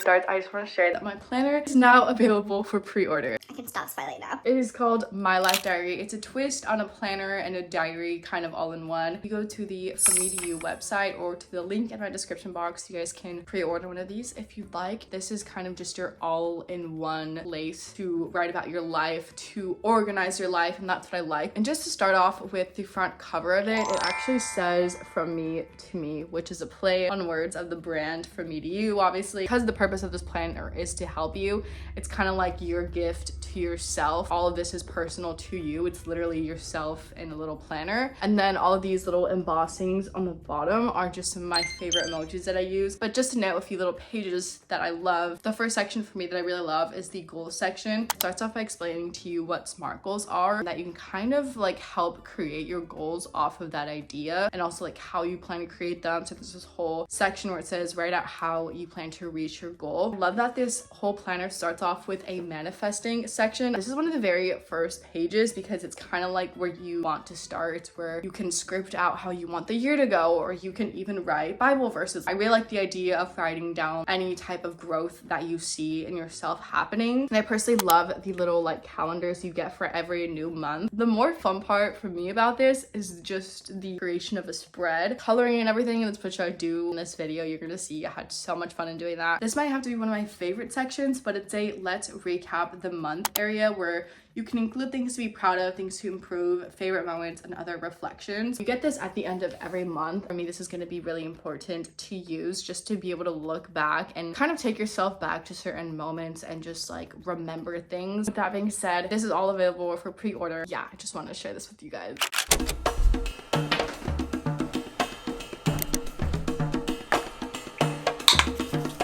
Starts, I just want to share that my planner is now available for pre-order. I can stop smiling now. It is called My Life Diary. It's a twist on a planner and a diary kind of all in one. You go to the From Me to You website or to the link in my description box. You guys can pre-order one of these if you'd like. This is kind of just your all-in-one place to write about your life, to organize your life, and that's what I like. And just to start off with the front cover of it, it actually says From Me to Me, which is a play on words of the brand From Me to You, obviously, because the purpose of this planner is to help you. It's kind of like your gift to yourself. All of this is personal to you. It's literally yourself in a little planner. And then all of these little embossings on the bottom are just some of my favorite emojis that I use. But just to note a few little pages that I love. The first section for me that I really love is the goals section. It starts off by explaining to you what SMART goals are, that you can kind of like help create your goals off of that idea, and also like how you plan to create them. So there's this whole section where it says write out how you plan to reach your goal. I love that this whole planner starts off with a manifesting section. This is one of the very first pages because it's kind of like where you want to start. It's where you can script out how you want the year to go, or you can even write Bible verses. I really like the idea of writing down any type of growth that you see in yourself happening. And I personally love the little like calendars you get for every new month. The more fun part for me about this is just the creation of a spread, coloring and everything, and that's what I do in this video. You're gonna see I had so much fun in doing that. This might have to be one of my favorite sections, but it's a let's recap the month area where you can include things to be proud of, things to improve, favorite moments, and other reflections. You get this at the end of every month. For me, this is going to be really important to use just to be able to look back and kind of take yourself back to certain moments and just like remember things. With that being said, this is all available for pre-order. Yeah, I just wanted to share this with you guys.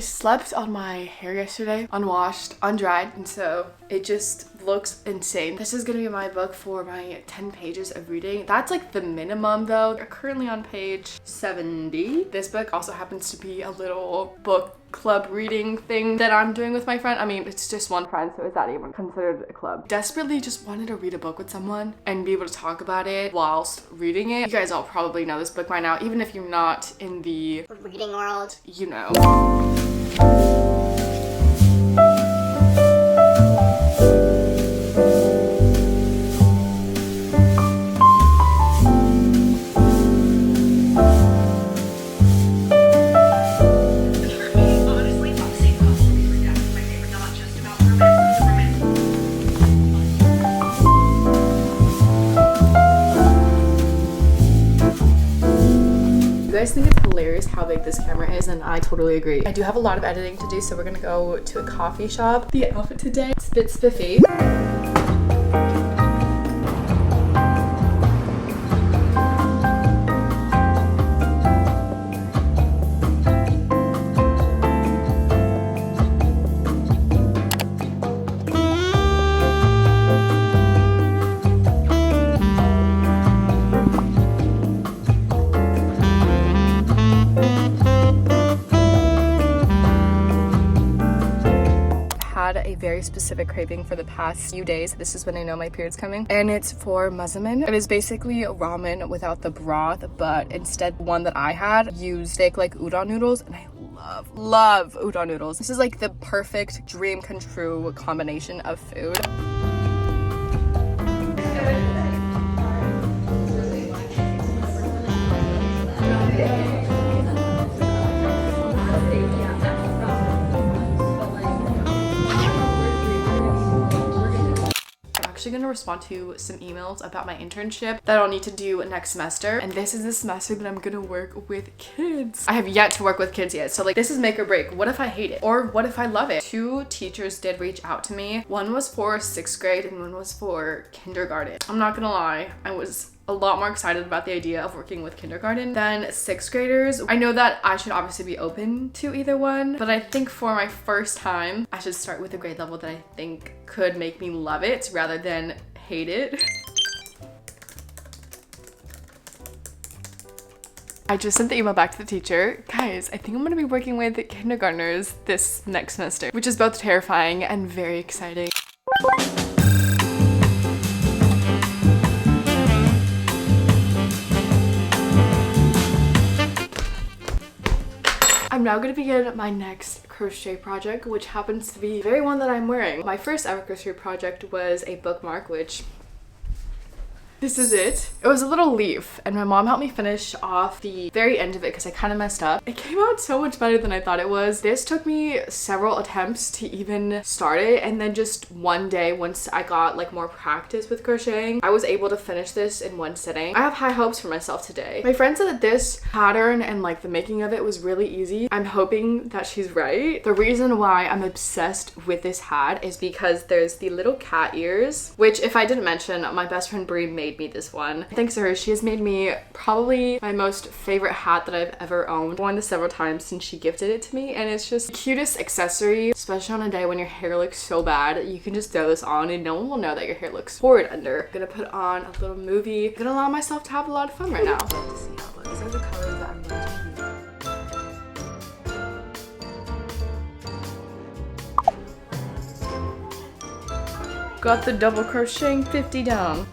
Slept on my hair yesterday, unwashed, undried, and so it just looks insane. This is gonna be my book for my 10 pages of reading. That's like the minimum though. We're currently on page 70. This book also happens to be a little book club reading thing that I'm doing with my friend. I mean, it's just one friend, so is that even considered a club? Desperately just wanted to read a book with someone and be able to talk about it whilst reading it. You guys all probably know this book by now, even if you're not in the reading world, you know. You guys think it's hilarious how big this camera is, and I totally agree. I do have a lot of editing to do, so we're gonna go to a coffee shop. The outfit today is a bit spiffy. A very specific craving for the past few days. This is when I know my period's coming, and it's for mazamen. It is basically ramen without the broth, but instead one that I had used thick like udon noodles, and I love udon noodles. This is like the perfect dream come true combination of food. Going to respond to some emails about my internship that I'll need to do next semester, and this is the semester that I'm gonna work with kids. I have yet to work with kids yet, so like this is make or break. What if I hate it, or what if I love it? 2 teachers did reach out to me. One was for 6th grade and one was for kindergarten. I'm not gonna lie, I was a lot more excited about the idea of working with kindergarten than 6th graders. I know that I should obviously be open to either one, but I think for my first time, I should start with a grade level that I think could make me love it rather than hate it. I just sent the email back to the teacher. Guys, I think I'm gonna be working with kindergartners this next semester, which is both terrifying and very exciting. now gonna begin my next crochet project, which happens to be the very one that I'm wearing. My first ever crochet project was a bookmark, which this is it. It was a little leaf, and my mom helped me finish off the very end of it because I kind of messed up. It came out so much better than I thought it was. This took me several attempts to even start it, and then just one day, once I got like more practice with crocheting, I was able to finish this in one sitting. I have high hopes for myself today. My friend said that this pattern and like the making of it was really easy. I'm hoping that she's right. The reason why I'm obsessed with this hat is because there's the little cat ears, which if I didn't mention, my best friend Brie made me this one. Thanks to her, she has made me probably my most favorite hat that I've ever owned. I've worn this several times since she gifted it to me, and it's just the cutest accessory, especially on a day when your hair looks so bad. You can just throw this on and no one will know that your hair looks horrid under. I'm gonna put on a little movie. I'm gonna allow myself to have a lot of fun right now. Let's see how it looks. These are the colors that I'm going to use. Got the double crocheting 50 down.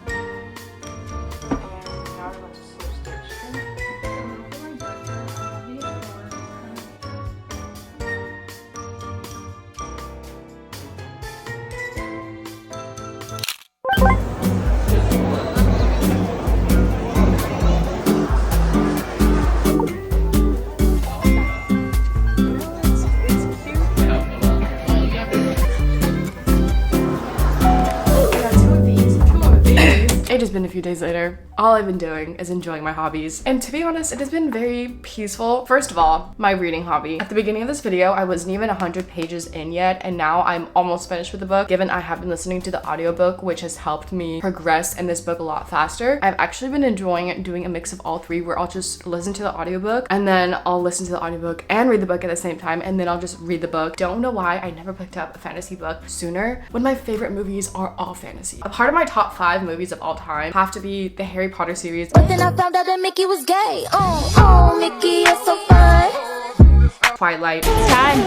It has been a few days later. All I've been doing is enjoying my hobbies. And to be honest, it has been very peaceful. First of all, my reading hobby. At the beginning of this video, I wasn't even 100 pages in yet, and now I'm almost finished with the book, given I have been listening to the audiobook, which has helped me progress in this book a lot faster. I've actually been enjoying doing a mix of all three, where I'll just listen to the audiobook, and then I'll listen to the audiobook and read the book at the same time, and then I'll just read the book. Don't know why I never picked up a fantasy book sooner, when my favorite movies are all fantasy. A part of my top 5 movies of all time have to be the Harry Potter series. But then I found out that Mickey was gay. Oh, Mickey, you're so fun. Twilight. Time.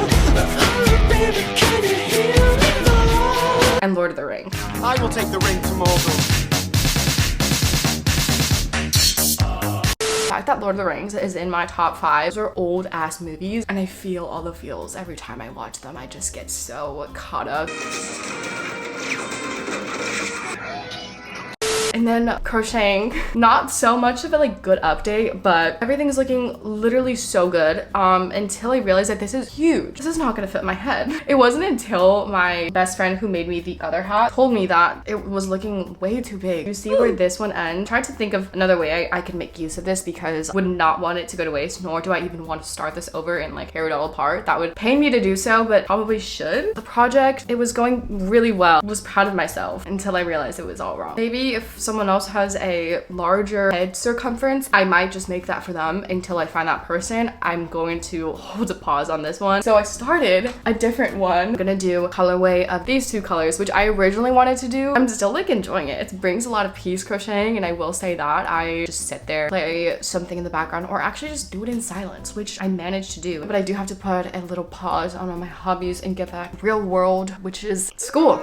And Lord of the Rings. I will take the ring to Mordor. The fact that Lord of the Rings is in my top 5, those are old ass movies, and I feel all the feels every time I watch them. I just get so caught up. And then crocheting, not so much of a like good update, but everything's looking literally so good until I realized that this is huge. This is not gonna fit my head. It wasn't until my best friend who made me the other hat told me that it was looking way too big. You see where this one ends? I tried to think of another way I could make use of this, because I would not want it to go to waste, nor do I even want to start this over and like tear it all apart. That would pain me to do so, but probably should. The project, it was going really well. I was proud of myself until I realized it was all wrong. Maybe if someone else has a larger head circumference, I might just make that for them until I find that person. I'm going to hold a pause on this one. So I started a different one. I'm gonna do a colorway of these 2 colors, which I originally wanted to do. I'm still like enjoying it. It brings a lot of peace crocheting, and I will say that. I just sit there, play something in the background, or actually just do it in silence, which I managed to do. But I do have to put a little pause on all my hobbies and get back real world, which is school.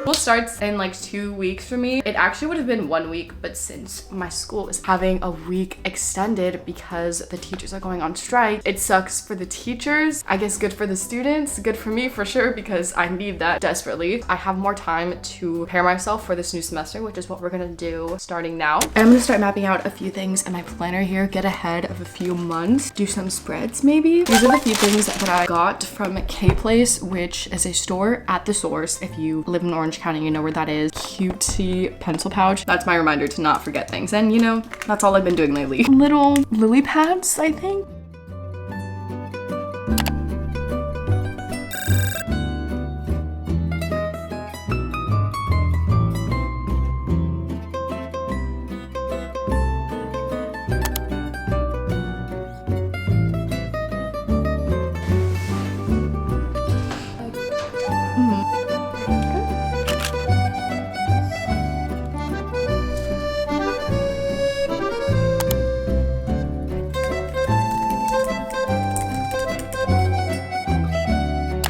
School starts in like 2 weeks for me. It actually would have been 1 week, but since my school is having a week extended because the teachers are going on strike, it sucks for the teachers. I guess good for the students, good for me for sure, because I need that desperately. I have more time to prepare myself for this new semester, which is what we're gonna do starting now. And I'm gonna start mapping out a few things in my planner here, get ahead of a few months, do some spreads maybe. These are the few things that I got from K-Place, which is a store at the Source. If you live in Orange County, you know where that is. Cutesy pencil pouch. That's my reminder to not forget things. And you know, that's all I've been doing lately. Little lily pads, I think.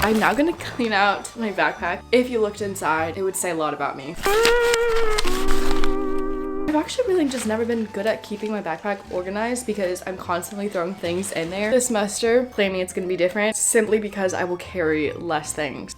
I'm now gonna clean out my backpack. If you looked inside, it would say a lot about me. I've actually really just never been good at keeping my backpack organized because I'm constantly throwing things in there. This semester, claiming it's gonna be different simply because I will carry less things.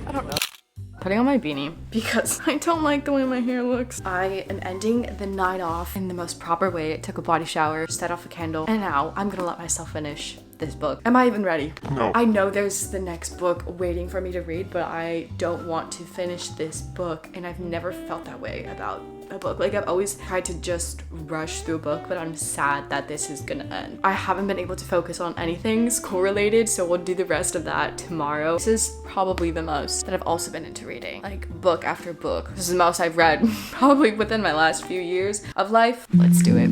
I don't know. Putting on my beanie because I don't like the way my hair looks. I am ending the night off in the most proper way. Took a body shower, set off a candle, and now I'm gonna let myself finish this book. Am I even ready? No. I know there's the next book waiting for me to read, but I don't want to finish this book, and I've never felt that way about a book. Like, I've always tried to just rush through a book, but I'm sad that this is gonna end. I haven't been able to focus on anything school related, so we'll do the rest of that tomorrow. This is probably the most that I've also been into reading, like book after book. This is the most I've read probably within my last few years of life. Let's do it.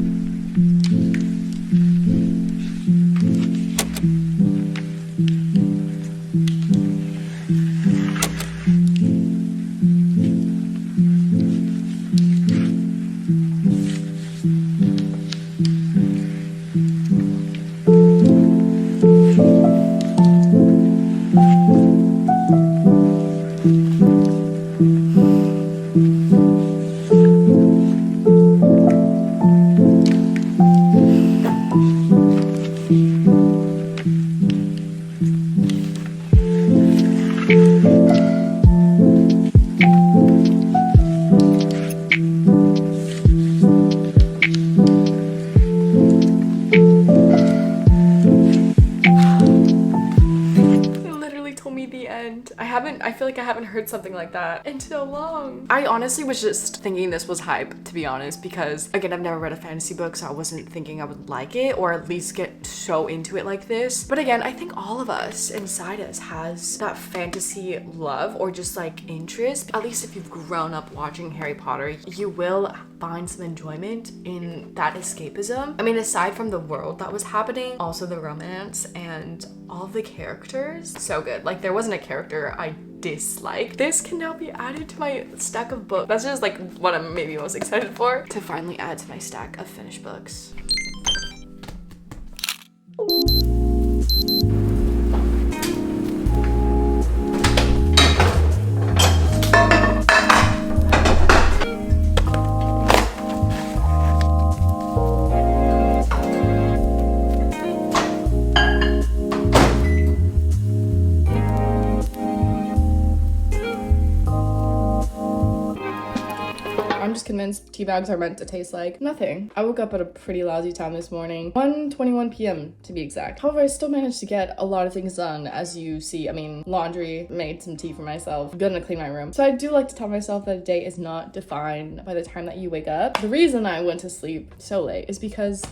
I feel like I haven't heard something like that in so long. I honestly was just thinking this was hype, to be honest, because again, I've never read a fantasy book, so I wasn't thinking I would like it or at least get so into it like this. But again, I think all of us inside us has that fantasy love or just like interest. At least if you've grown up watching Harry Potter, you will find some enjoyment in that escapism. I mean, aside from the world that was happening, also the romance and all of the characters, so good. Like, there wasn't a character I dislike. This can now be added to my stack of books. That's just like what I'm maybe most excited for, to finally add to my stack of finished books. Convinced tea bags are meant to taste like nothing. I woke up at a pretty lousy time this morning, 1:21 p.m. to be exact. However, I still managed to get a lot of things done, as you see. I mean, laundry, made some tea for myself, gonna clean my room. So I do like to tell myself that a day is not defined by the time that you wake up. The reason I went to sleep so late is because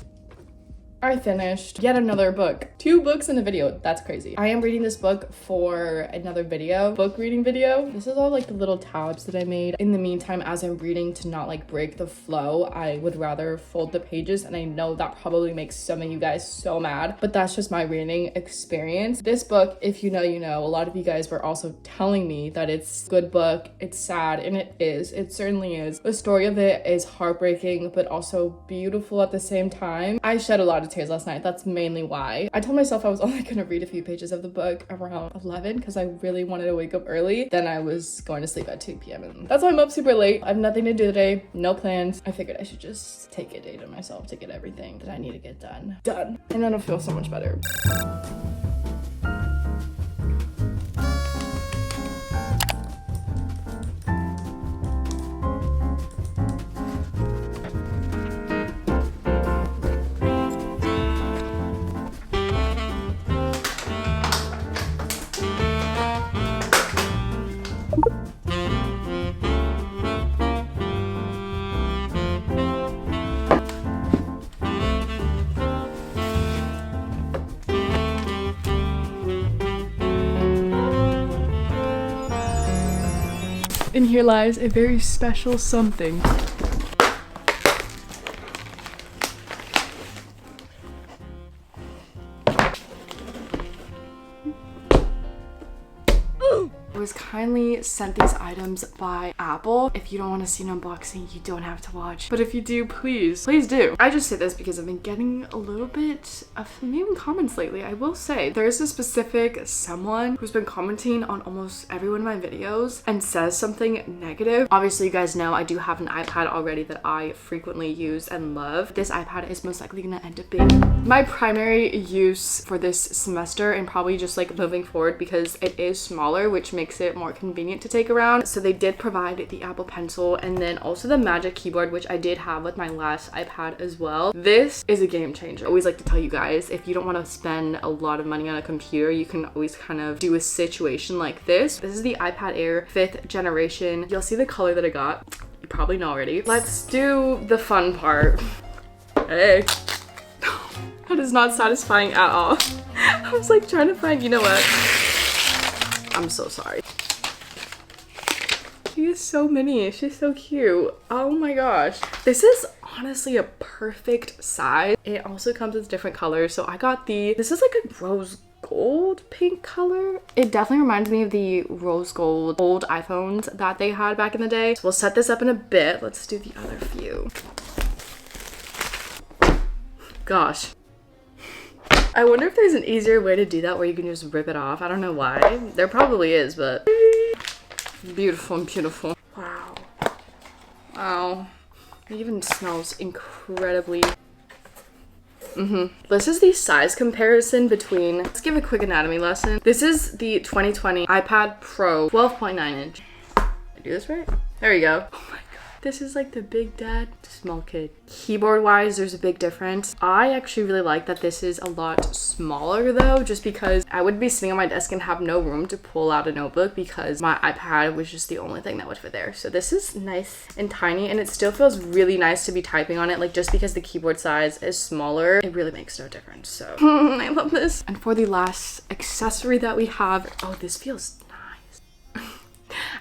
I finished yet another book. 2 books in a video. That's crazy. I am reading this book for another video, book reading video. This is all like the little tabs that I made. In the meantime, as I'm reading, to not like break the flow, I would rather fold the pages, and I know that probably makes some of you guys so mad, but that's just my reading experience. This book, if you know, you know. A lot of you guys were also telling me that it's a good book, it's sad, and it is. It certainly is. The story of it is heartbreaking, but also beautiful at the same time. I shed a lot of tears last night. That's mainly why. I told myself I was only gonna read a few pages of the book around 11 because I really wanted to wake up early. Then I was going to sleep at 2 p.m. and that's why I'm up super late. I have nothing to do today, no plans. I figured I should just take a day to myself to get everything that I need to get done. And then I'll feel so much better. And here lies a very special something. I was kindly sent these items by Apple. If you don't want to see an unboxing, you don't have to watch. But if you do, please do. I just say this because I've been getting a little bit of mean comments lately. I will say there's a specific someone who's been commenting on almost every one of my videos and says something negative. Obviously, you guys know I do have an iPad already that I frequently use and love. This iPad is most likely gonna end up being my primary use for this semester and probably just like moving forward because it is smaller, which makes it more convenient to take around. So they did provide the Apple Pencil and then also the Magic Keyboard, which I did have with my last iPad as well. This is a game changer. I always like to tell you guys, if you don't want to spend a lot of money on a computer, you can always kind of do a situation like this. This is the iPad Air 5th generation. You'll see the color that I got. You probably know already. Let's do the fun part. Hey. That is not satisfying at all. I was like trying to find, you know what? I'm so sorry. She is so mini. She's so cute. Oh my gosh. This is honestly a perfect size. It also comes with different colors. So I got this is like a rose gold pink color. It definitely reminds me of the rose gold old iPhones that they had back in the day. So we'll set this up in a bit. Let's do the other few. Gosh. I wonder if there's an easier way to do that where you can just rip it off. I don't know why. There probably is, but beautiful, beautiful. Wow. Wow. It even smells incredibly. This is the size comparison between, let's give a quick anatomy lesson. This is the 2020 iPad Pro 12.9 inch. Did I do this right? There you go. Oh my god. This is like the big dad, small kid. Keyboard wise, there's a big difference. I actually really like that this is a lot smaller though, just because I would be sitting on my desk and have no room to pull out a notebook because my iPad was just the only thing that would fit there. So this is nice and tiny and it still feels really nice to be typing on it. Like just because the keyboard size is smaller, it really makes no difference. So I love this. And for the last accessory that we have, oh, this feels nice.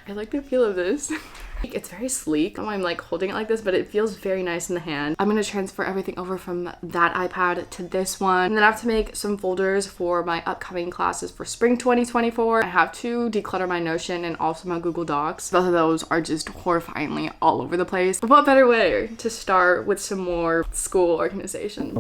I like the feel of this. It's very sleek. I'm like holding it like this, but it feels very nice in the hand. I'm gonna transfer everything over from that iPad to this one. And then I have to make some folders for my upcoming classes for spring 2024. I have to declutter my Notion and also my Google Docs. Both of those are just horrifyingly all over the place. But what better way to start with some more school organization?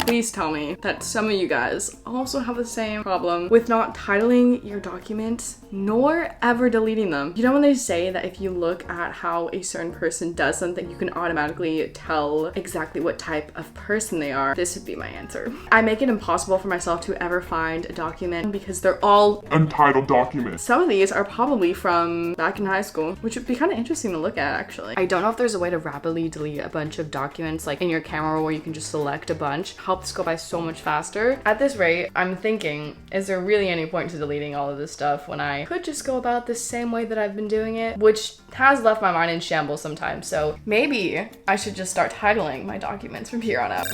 Please tell me that some of you guys also have the same problem with not titling your documents nor ever deleting them. You know when they say that if you look at how a certain person does something, you can automatically tell exactly what type of person they are? This would be my answer. I make it impossible for myself to ever find a document because they're all untitled documents. Some of these are probably from back in high school, which would be kind of interesting to look at actually. I don't know if there's a way to rapidly delete a bunch of documents like in your camera where you can just select a bunch. Helps go by so much faster. At this rate, I'm thinking, is there really any point to deleting all of this stuff when I could just go about the same way that I've been doing it, which has left my mind in shambles sometimes. So maybe I should just start titling my documents from here on out.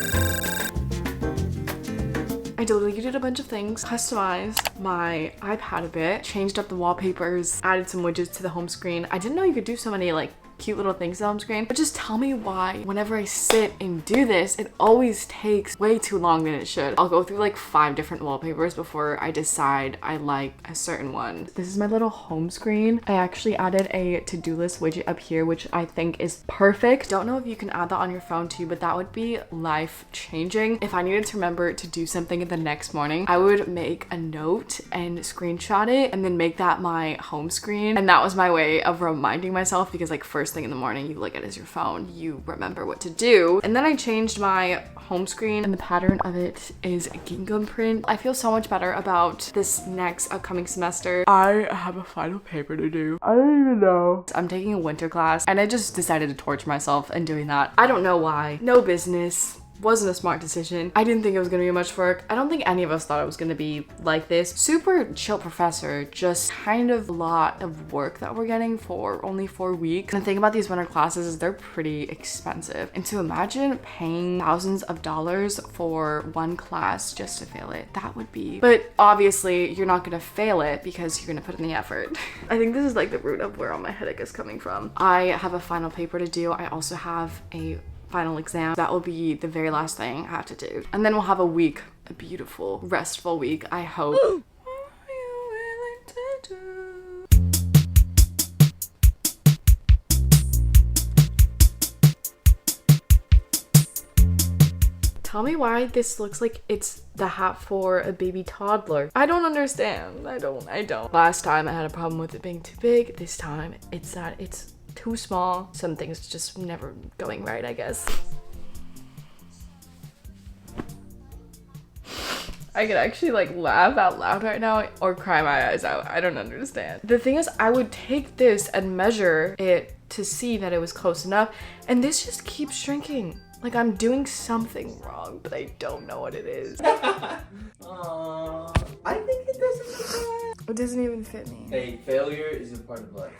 I deleted a bunch of things, customized my iPad a bit, changed up the wallpapers, added some widgets to the home screen. I didn't know you could do so many like cute little things on the home screen, but just tell me why whenever I sit and do this, it always takes way too long than it should. I'll go through like 5 different wallpapers before I decide I like a certain one. This is my little home screen. I actually added a to-do list widget up here, which I think is perfect. Don't know if you can add that on your phone too, but that would be life-changing. If I needed to remember to do something the next morning, I would make a note and screenshot it and then make that my home screen. And that was my way of reminding myself because like first first thing in the morning, you look at it as your phone, you remember what to do. And then I changed my home screen and the pattern of it is gingham print. I feel so much better about this next upcoming semester. I have a final paper to do. I don't even know. I'm taking a winter class and I just decided to torture myself in doing that. I don't know why. No business. Wasn't a smart decision. I didn't think it was gonna be much work. I don't think any of us thought it was gonna be like this. Super chill professor, just kind of a lot of work that we're getting for only 4 weeks. And the thing about these winter classes is they're pretty expensive. And to imagine paying thousands of dollars for one class just to fail it, that would be. But obviously you're not gonna fail it because you're gonna put in the effort. I think this is like the root of where all my headache is coming from. I have a final paper to do. I also have a final exam. That will be the very last thing I have to do. And then we'll have a week, a beautiful, restful week, I hope. What are you willing to do? Tell me why this looks like it's the hat for a baby toddler. I don't understand. I don't. Last time I had a problem with it being too big. This time it's that it's too small. Some things just never going right, I guess. I could actually like laugh out loud right now or cry my eyes out. I don't understand. The thing is, I would take this and measure it to see that it was close enough, and this just keeps shrinking. Like I'm doing something wrong, but I don't know what it is. Aww, I think it doesn't look bad. It doesn't even fit me. Hey, failure is a part of life.